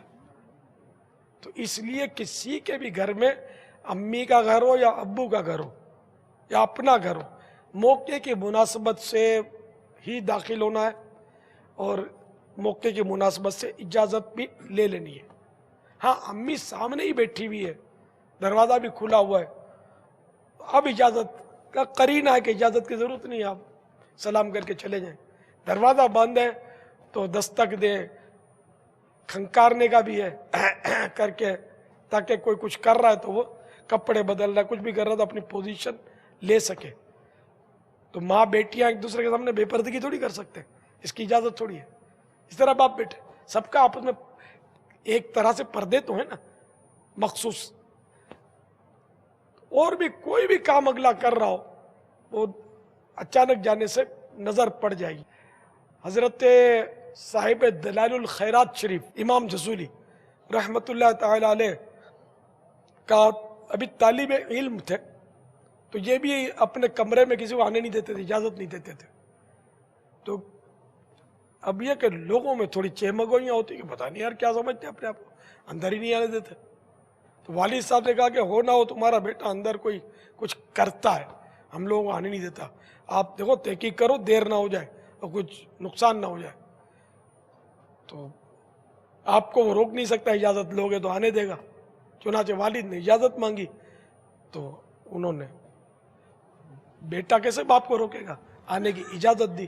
تو اس لیے کسی کے بھی گھر میں، امی کا گھر ہو یا ابو کا گھر ہو یا اپنا گھر ہو، موقع کی مناسبت سے ہی داخل ہونا ہے اور موقع کی مناسبت سے اجازت بھی لے لینی ہے. ہاں امی سامنے ہی بیٹھی ہوئی ہے، دروازہ بھی کھلا ہوا ہے، اب اجازت کا قرینہ ہے کہ اجازت کی ضرورت نہیں ہے، آپ سلام کر کے چلے جائیں. دروازہ بند ہے تو دستک دے، کھنکارنے کا بھی ہے کر کے، تاکہ کوئی کچھ کر رہا ہے تو وہ کپڑے بدل رہا ہے، کچھ بھی کر رہا ہے تو اپنی پوزیشن لے سکے. تو ماں بیٹیاں ایک دوسرے کے سامنے بے پردگی تھوڑی کر سکتے، اس کی اجازت تھوڑی ہے. اس طرح باپ بیٹے سب کا آپس میں ایک طرح سے پردے تو ہیں نا مخصوص. اور بھی کوئی بھی کام اگلا کر رہا ہو وہ اچانک جانے سے نظر پڑ جائے گی. حضرت صاحب دلائل الخیرات شریف امام جزولی رحمت اللہ تعالی علیہ کا ابھی طالب علم تھے، تو یہ بھی اپنے کمرے میں کسی کو آنے نہیں دیتے تھے، اجازت نہیں دیتے تھے. تو اب یہ کہ لوگوں میں تھوڑی چہمگوئیاں ہوتی کہ پتہ نہیں یار کیا سمجھتے اپنے آپ کو، اندر ہی نہیں آنے دیتے. تو والد صاحب نے کہا کہ ہو نہ ہو تمہارا بیٹا اندر کوئی کچھ کرتا ہے، ہم لوگوں کو آنے نہیں دیتا، آپ دیکھو تحقیق کرو، دیر نہ ہو جائے اور کچھ نقصان نہ ہو جائے. تو آپ کو وہ روک نہیں سکتا، اجازت لوگے تو آنے دے گا. چنانچہ والد نے اجازت مانگی تو انہوں نے، بیٹا کیسے باپ کو روکے گا، آنے کی اجازت دی.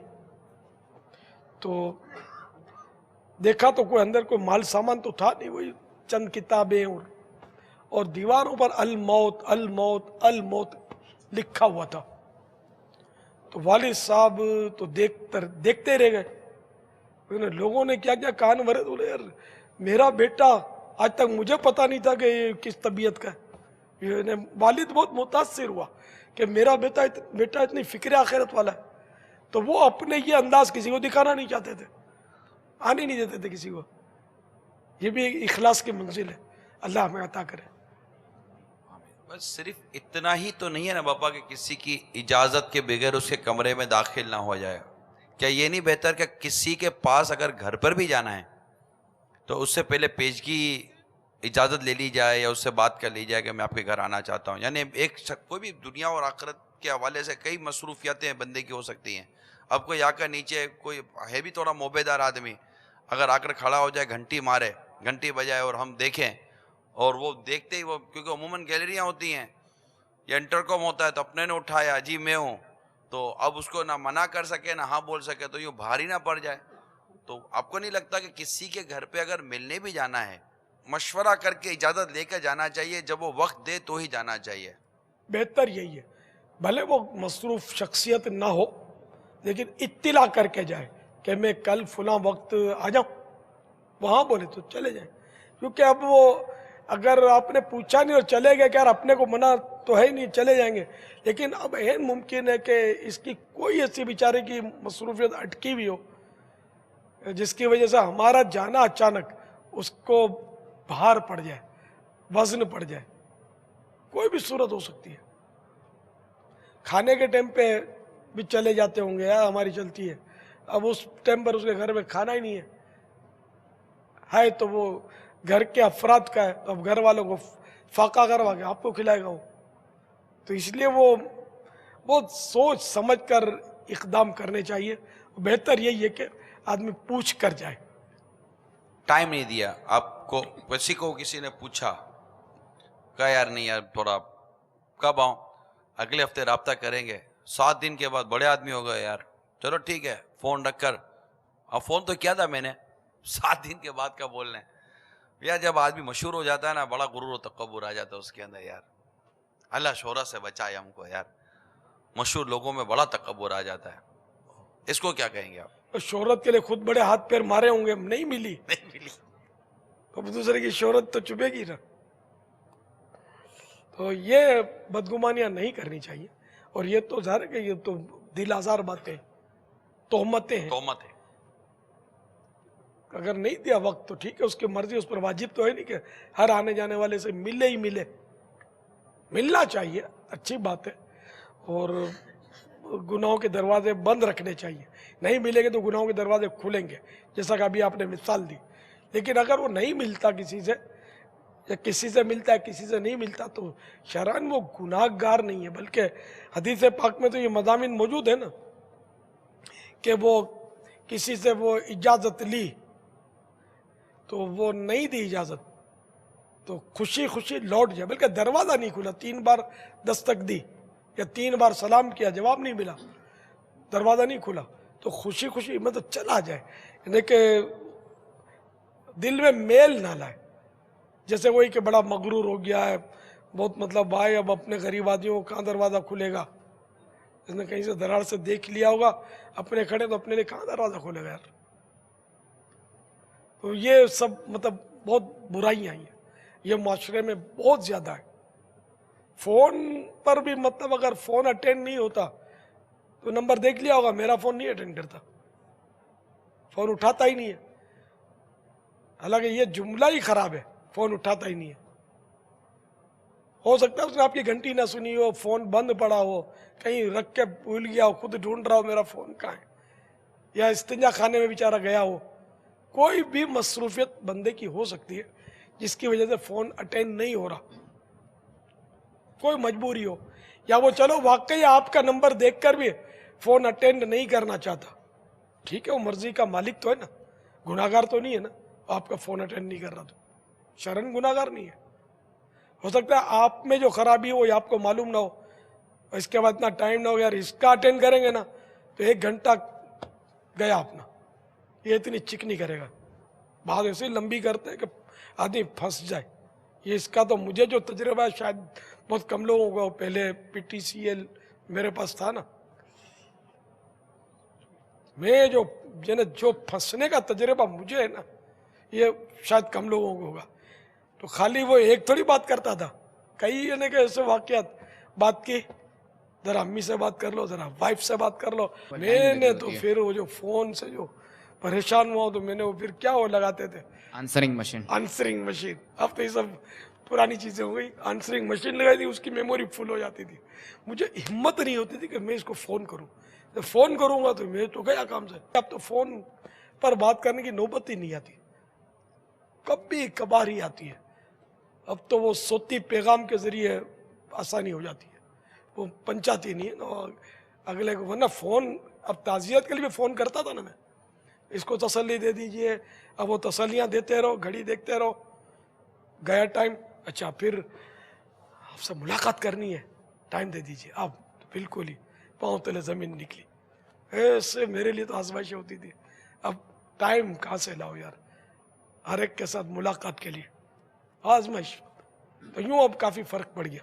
تو دیکھا تو کوئی اندر کوئی مال سامان تو تھا نہیں، وہی چند کتابیں اور دیواروں پر الموت الموت الموت لکھا ہوا تھا. تو والد صاحب تو دیکھتے رہ گئے. لوگوں نے کیا کیا کان بھرے، بولے یار میرا بیٹا آج تک مجھے پتا نہیں تھا کہ یہ کس طبیعت کا ہے. والد بہت متاثر ہوا کہ میرا بیٹا اتنی فکر آخرت والا ہے. تو وہ اپنے یہ انداز کسی کو دکھانا نہیں چاہتے تھے، آنے نہیں دیتے تھے کسی کو. یہ بھی ایک اخلاص کی منزل ہے، اللہ ہمیں عطا کرے. بس صرف اتنا ہی تو نہیں ہے نا باپا کہ کسی کی اجازت کے بغیر اس کے کمرے میں داخل نہ ہو جائے. کیا یہ نہیں بہتر کہ کسی کے پاس اگر گھر پر بھی جانا ہے تو اس سے پہلے پیشگی اجازت لے لی جائے یا اس سے بات کر لی جائے کہ میں آپ کے گھر آنا چاہتا ہوں. یعنی کوئی بھی دنیا اور آخرت کے حوالے سے کئی مصروفیاتیں بندے کی ہو سکتی ہیں. اب کوئی آ کر نیچے، کوئی ہے بھی تھوڑا موبے دار آدمی، اگر آ کر کھڑا ہو جائے، گھنٹی مارے، گھنٹی بجائے اور ہم دیکھیں، اور وہ دیکھتے ہی وہ، کیونکہ عموماً گیلریاں ہوتی ہیں یا انٹرکام ہوتا ہے تو اپنے نے اٹھایا جی میں ہوں، تو اب اس کو نہ منع کر سکے نہ ہاں بول سکے تو یوں بھاری نہ پڑ جائے. تو آپ کو نہیں لگتا کہ کسی کے گھر پہ اگر ملنے بھی جانا ہے مشورہ کر کے اجازت لے کے جانا چاہیے، جب وہ وقت دے تو ہی جانا چاہیے؟ بہتر یہی ہے، بھلے وہ مصروف شخصیت نہ ہو لیکن اطلاع کر کے جائے کہ میں کل فلاں وقت آ جاؤں, وہاں بولے تو چلے جائیں. کیونکہ اب وہ اگر آپ نے پوچھا نہیں اور چلے گئے کہ یار اپنے کو منع تو ہے ہی نہیں, چلے جائیں گے. لیکن اب این ممکن ہے کہ اس کی کوئی ایسی بیچارے کی مصروفیت اٹکی ہوئی ہو جس کی وجہ سے ہمارا جانا اچانک اس کو بھار پڑ جائے, وزن پڑ جائے, کوئی بھی صورت ہو سکتی ہے. کھانے کے ٹائم پہ بھی چلے جاتے ہوں گے, یار ہماری چلتی ہے, اب اس ٹائم پر اس کے گھر میں کھانا ہی نہیں ہے تو وہ گھر کے افراد کا ہے, تو اب گھر والوں کو فاقہ کروا کے آپ کو کھلائے گا وہ. تو اس لیے وہ بہت سوچ سمجھ کر اقدام کرنے چاہیے. بہتر یہی ہے کہ آدمی پوچھ کر جائے. ٹائم نہیں دیا آپ کو, کسی نے پوچھا, کہا یار نہیں یار تھوڑا کب آؤں, اگلے ہفتے رابطہ کریں گے, 7 دن کے بعد بڑے آدمی ہو گئے یار, چلو ٹھیک ہے فون رکھ کر, اب فون تو کیا تھا میں نے, 7 دن کے بعد کا بولنا ہے. یار جب آدمی مشہور ہو جاتا ہے نا, بڑا غرور و تکبر آ جاتا ہے اس کے اندر. یار اللہ شہرت سے بچائے ہم کو, یار مشہور لوگوں میں بڑا تکبر آ جاتا ہے. اس کو کیا کہیں گے آپ؟ شہرت کے لیے خود بڑے ہاتھ پیر مارے ہوں گے, نہیں ملی اب دوسرے کی شہرت تو چبے گی نا. تو یہ بدگمانیاں نہیں کرنی چاہیے. اور یہ تو ظاہر ہے کہ یہ تو دل آزار باتیں, تہمتیں ہیں. تہمت ہے. اگر نہیں دیا وقت تو ٹھیک ہے, اس کی مرضی, اس پر واجب تو ہے نہیں کہ ہر آنے جانے والے سے ملے ہی ملے. ملنا چاہیے, اچھی بات ہے, اور گناہوں کے دروازے بند رکھنے چاہیے. نہیں ملیں گے تو گناہوں کے دروازے کھلیں گے, جیسا کہ ابھی آپ نے مثال دی. لیکن اگر وہ نہیں ملتا کسی سے, یا کسی سے ملتا ہے کسی سے نہیں ملتا, تو شرعاً وہ گناہ گار نہیں ہے. بلکہ حدیث پاک میں تو یہ مضامین موجود ہے نا کہ وہ کسی سے وہ اجازت لی تو وہ نہیں دی اجازت تو خوشی خوشی لوٹ جائے. بلکہ دروازہ نہیں کھلا, 3 بار دستک دی یا 3 بار سلام کیا, جواب نہیں ملا, دروازہ نہیں کھلا, تو خوشی خوشی مطلب چلا جائے. یعنی کہ دل میں میل نہ لائے. جیسے وہی کہ بڑا مغرور ہو گیا ہے, بہت مطلب بھائی اب اپنے غریب آدمیوں کو کہاں دروازہ کھلے گا, اس نے کہیں سے دراڑ سے دیکھ لیا ہوگا, اپنے کھڑے تو اپنے لیے کہاں دروازہ کھلے گا یار. تو یہ سب مطلب بہت برائیاں ہیں, یہ معاشرے میں بہت زیادہ ہے. فون پر بھی مطلب اگر فون اٹینڈ نہیں ہوتا تو نمبر دیکھ لیا ہوگا, میرا فون نہیں اٹینڈ کرتا, فون اٹھاتا ہی نہیں ہے. حالانکہ یہ جملہ ہی خراب ہے, فون اٹھاتا ہی نہیں ہے. ہو سکتا ہے اس نے آپ کی گھنٹی نہ سنی ہو, فون بند پڑا ہو, کہیں رکھ کے بھول گیا ہو, خود ڈھونڈ رہا ہو میرا فون کہاں ہے, یا استنجا خانے میں بیچارہ گیا ہو. کوئی بھی مصروفیت بندے کی ہو سکتی ہے جس کی وجہ سے فون اٹینڈ نہیں ہو رہا. کوئی مجبوری ہو, یا وہ چلو واقعی آپ کا نمبر دیکھ کر بھی فون اٹینڈ نہیں کرنا چاہتا, ٹھیک ہے, وہ مرضی کا مالک تو ہے نا, گناہگار تو نہیں ہے نا. آپ کا فون اٹینڈ نہیں کر رہا تو شرعاً گناہگار نہیں ہے. ہو سکتا ہے آپ میں جو خرابی ہو یہ آپ کو معلوم نہ ہو, اس کے بعد اتنا ٹائم نہ ہو یار اس کا اٹینڈ کریں گے نا تو 1 گھنٹہ گیا اپنا, یہ اتنی چکنی کرے گا. بات ایسے لمبی کرتے ہیں کہ آدمی پھنس جائے. یہ اس کا تو مجھے جو تجربہ ہے شاید بہت کم لوگوں کو, پہلے PTCL میرے پاس تھا نا, میں جو پھنسنے کا تجربہ مجھے ہے نا, یہ شاید کم لوگوں کو ہوگا. تو خالی وہ ایک تھوڑی بات کرتا تھا, کئی یعنی کہ ایسے واقعات بات کی, ذرا امی سے بات کر لو, ذرا وائف سے بات کر لو. میں نے تو پھر وہ جو فون سے جو پریشان ہوا تو میں نے وہ پھر کیا وہ لگاتے تھے, آنسرنگ مشین. اب تو یہ سب پرانی چیزیں ہو گئی. آنسرنگ مشین لگائی تھی, اس کی میموری فل ہو جاتی تھی. مجھے ہمت نہیں ہوتی تھی کہ میں اس کو فون کروں. فون کروں گا تو میں تو گیا کام سے. اب تو فون پر بات کرنے کی نوبت ہی نہیں آتی, کبھی کبھار ہی آتی ہے. اب تو وہ صوتی پیغام کے ذریعے آسانی ہو جاتی ہے, وہ پنچاتی نہیں ہے اگلے کو. ورنہ فون, اب تعزیت کے لیے بھی فون کرتا تھا نا میں, اس کو تسلی دے دیجئے, اب وہ تسلیاں دیتے رہو, گھڑی دیکھتے رہو, گیا ٹائم, اچھا پھر آپ سے ملاقات کرنی ہے, ٹائم دے دیجئے. اب بالکل ہی پاؤں تلے زمین نکلی. ایسے میرے لیے تو آزمائشیں ہوتی تھی. اب ٹائم کہاں سے لاؤ یار, ہر ایک کے ساتھ ملاقات کے لیے آزمائش. تو یوں اب کافی فرق پڑ گیا.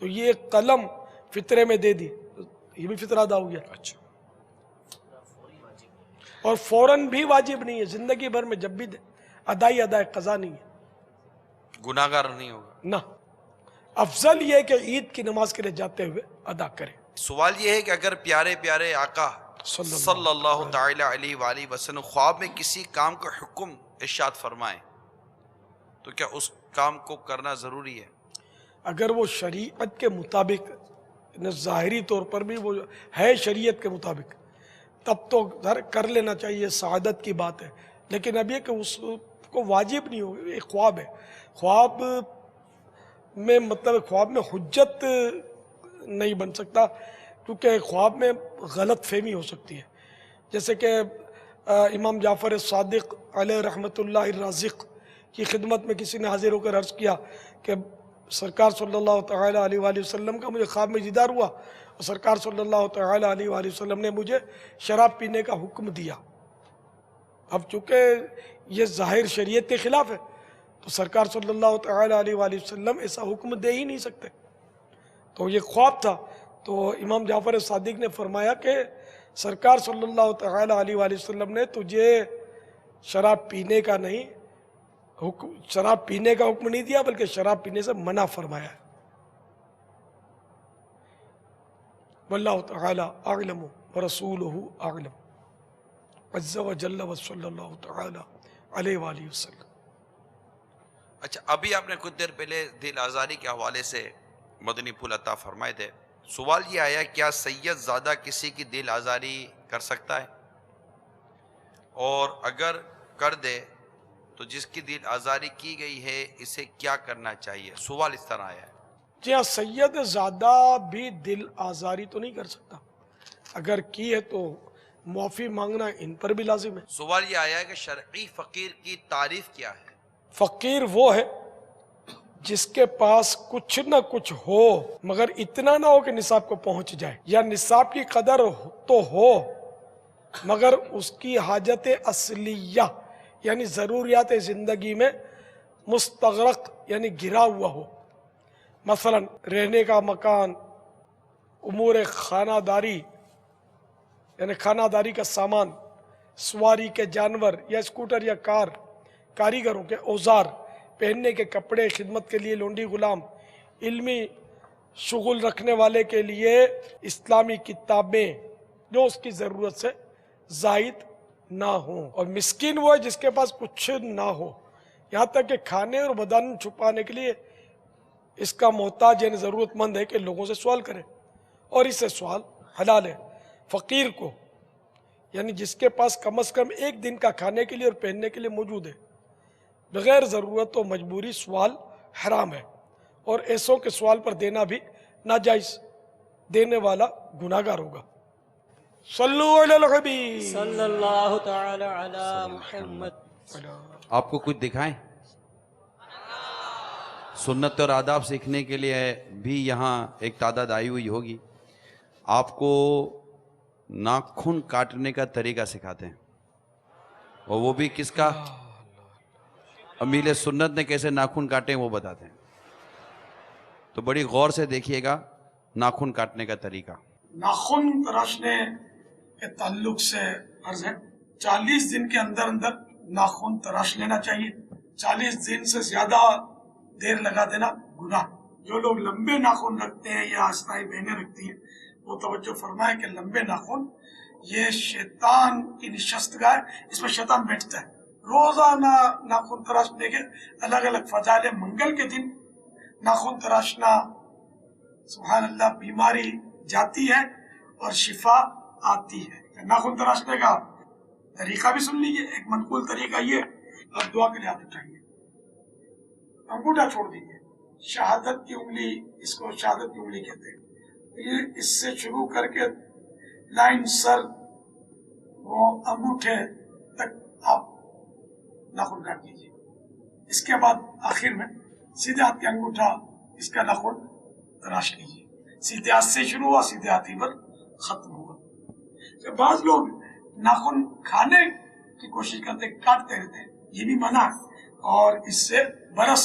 تو یہ قلم فطرے میں دے دی، یہ بھی فطرہ ادا ہو گیا. اچھا، اور فوراً بھی واجب نہیں ہے، زندگی بھر میں جب بھی ادائی قضا نہیں ہے، گناہگار نہیں ہوگا. نہ. افضل یہ ہے کہ عید کی نماز کے لیے جاتے ہوئے ادا کرے. سوال یہ ہے کہ اگر پیارے پیارے آقا صلی اللہ تعالی علیہ وآلہ وسلم خواب میں کسی کام کا حکم ارشاد فرمائیں تو کیا اس کام کو کرنا ضروری ہے؟ اگر وہ شریعت کے مطابق، ظاہری طور پر بھی وہ ہے شریعت کے مطابق، تب تو کر لینا چاہیے، سعادت کی بات ہے. لیکن اب یہ کہ اس کو واجب نہیں ہوگا، ایک خواب ہے. خواب میں مطلب خواب میں حجت نہیں بن سکتا، کیونکہ خواب میں غلط فہمی ہو سکتی ہے. جیسے کہ امام جعفر صادق علیہ رحمۃ اللہ الرازق کی خدمت میں کسی نے حاضر ہو کر عرض کیا کہ سرکار صلی اللہ تعالیٰ علیہ وآلہ وسلم کا مجھے خواب میں دیدار ہوا، اور سرکار صلی اللہ تعالیٰ علیہ وآلہ وسلم نے مجھے شراب پینے کا حکم دیا. اب چونکہ یہ ظاہر شریعت کے خلاف ہے تو سرکار صلی اللہ تعالیٰ علیہ وآلہ وسلم ایسا حکم دے ہی نہیں سکتے. تو یہ خواب تھا. تو امام جعفر صادق نے فرمایا کہ سرکار صلی اللہ تعالیٰ علیہ وآلہ وسلم نے تجھے شراب پینے کا حکم نہیں دیا، بلکہ شراب پینے سے منع فرمایا ہے. واللہ تعالی اعلم ورسولہ اعلم عز وجل وصلی اللہ تعالی علیہ وآلہ وسلم. اچھا، ابھی آپ نے کچھ دیر پہلے دل آزاری کے حوالے سے مدنی پھول عطا فرمائے تھے. سوال یہ آیا، کیا سید زادہ کسی کی دل آزاری کر سکتا ہے؟ اور اگر کر دے تو جس کی دل آزاری کی گئی ہے اسے کیا کرنا چاہیے؟ سوال اس طرح آیا ہے. جی ہاں، سید زادہ بھی دل آزاری تو نہیں کر سکتا، اگر کی ہے تو معافی مانگنا ان پر بھی لازم ہے. سوال یہ آیا ہے کہ شرعی فقیر کی تعریف کیا ہے؟ فقیر وہ ہے جس کے پاس کچھ نہ کچھ ہو مگر اتنا نہ ہو کہ نصاب کو پہنچ جائے، یا نصاب کی قدر تو ہو مگر اس کی حاجت اصلیہ یعنی ضروریات زندگی میں مستغرق یعنی گرا ہوا ہو. مثلا رہنے کا مکان، امور خانہ داری یعنی خانہ داری کا سامان، سواری کے جانور یا اسکوٹر یا کار، کاریگروں کے اوزار، پہننے کے کپڑے، خدمت کے لیے لونڈی غلام، علمی شغل رکھنے والے کے لیے اسلامی کتابیں جو اس کی ضرورت سے زائد نہ ہوں. اور مسکین وہ ہے جس کے پاس کچھ نہ ہو، یہاں تک کہ کھانے اور بدن چھپانے کے لیے اس کا محتاج یعنی ضرورت مند ہے کہ لوگوں سے سوال کرے، اور اس سے سوال حلال ہے. فقیر کو یعنی جس کے پاس کم از کم ایک دن کا کھانے کے لیے اور پہننے کے لیے موجود ہے، بغیر ضرورت و مجبوری سوال حرام ہے، اور ایسوں کے سوال پر دینا بھی ناجائز، دینے والا گناہگار ہوگا. صلو علی الحبیب صلی اللہ تعالی علی محمد. آپ کو کچھ دکھائیں؟ سنت اور آداب سیکھنے کے لیے بھی یہاں ایک تعداد آئی ہوئی ہوگی. آپ کو ناخن کاٹنے کا طریقہ سکھاتے ہیں، اور وہ بھی کس کا؟ امیل سنت نے کیسے ناخن کاٹے وہ بتاتے ہیں. تو بڑی غور سے دیکھیے گا ناخن کاٹنے کا طریقہ. ناخن تراشنے کے تعلق سے عرض ہے 40 دن کے اندر ناخن تراش لینا چاہیے. 40 دن سے زیادہ دیر لگا دینا گناہ. جو لوگ لمبے ناخن رکھتے ہیں یا آستائی بہنیں رکھتی ہیں وہ توجہ فرمائے کہ لمبے ناخن یہ شیطان کی نشست گاہ ہے، اس میں شیطان بیٹھتا ہے. روزانہ ناخن تراشنے کے الگ الگ فضائل. منگل کے دن ناخن تراشنا سبحان اللہ بیماری جاتی ہے اور شفا آتی ہے. ناخن تراشنے کا طریقہ بھی سن لیجیے. ایک منقول طریقہ یہ، آپ دعا کے لیے ہاتھ اٹھائیے، انگوٹھا چھوڑ دیجیے، شہادت کی انگلی، اس کو شہادت کی انگلی کہتے ہیں. یہ اس سے شروع کر کے لائن سر وہ انگوٹھے تک آپ ناخن کاٹ لیجیے. اس کے بعد آخر میں سیدھے ہاتھ کا انگوٹھا اس کا ناخن تراش لیجیے. سیدھے ہاتھ سے شروع ہوا، سیدھے ہاتھ پر ختم ہوا. بعض لوگ ناخن کھانے کی کوشش کرتے، کاٹتے رہتے ہیں، یہ بھی منع ہے. اور اس سے برس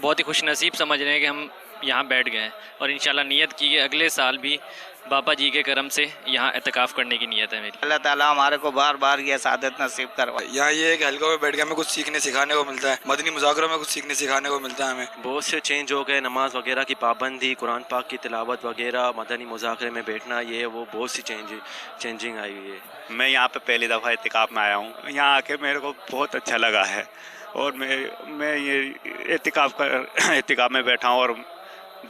بہت ہی خوش نصیب سمجھ رہے ہیں کہ ہم یہاں بیٹھ گئے ہیں، اور انشاءاللہ نیت کی ہے اگلے سال بھی باپا جی کے کرم سے یہاں اعتکاف کرنے کی نیت ہے میری۔ اللہ تعالیٰ ہمارے کو بار بار یہ سعادت نصیب کروائے۔ یہاں یہ ہے کہ حلقوں میں بیٹھ کے ہمیں کچھ سیکھنے سکھانے کو ملتا ہے، مدنی مذاکروں میں کچھ سیکھنے سکھانے کو ملتا ہے ہمیں۔ بہت سے چینج ہو گئے، نماز وغیرہ کی پابندی، قرآن پاک کی تلاوت وغیرہ، مدنی مذاکرے میں بیٹھنا، یہ وہ بہت سی چینجنگ آئی ہوئی ہے۔ میں یہاں پہ پہلی دفعہ اعتکاف میں آیا ہوں، یہاں آ کے میرے کو بہت اچھا لگا ہے، اور میں یہ اعتکاف میں بیٹھا ہوں، اور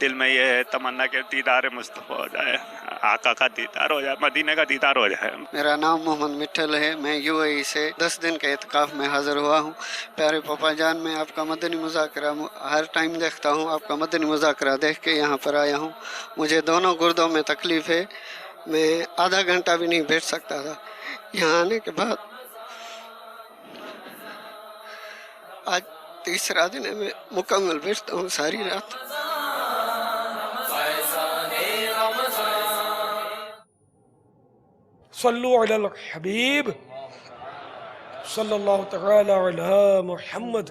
دل میں یہ ہے تمنا کہ دیدار مصطفیٰ ہو جائے، آقا کا دیدار ہو جائے، مدینہ کا دیدار ہو جائے۔ میرا نام محمد مٹھل ہے، میں UAE سے 10 دن کے اعتکاف میں حاضر ہوا ہوں۔ پیارے پاپا جان، میں آپ کا مدنی مذاکرہ ہر ٹائم دیکھتا ہوں، آپ کا مدنی مذاکرہ دیکھ کے یہاں پر آیا ہوں۔ مجھے دونوں گردوں میں تکلیف ہے، میں آدھا گھنٹہ بھی نہیں بیٹھ سکتا تھا۔ یہاں آنے کے بعد آج تیسرا دن ہے، میں مکمل بیٹھتا ہوں ساری رات۔ صلو علی الحبیب صلی اللہ تعالی علی محمد۔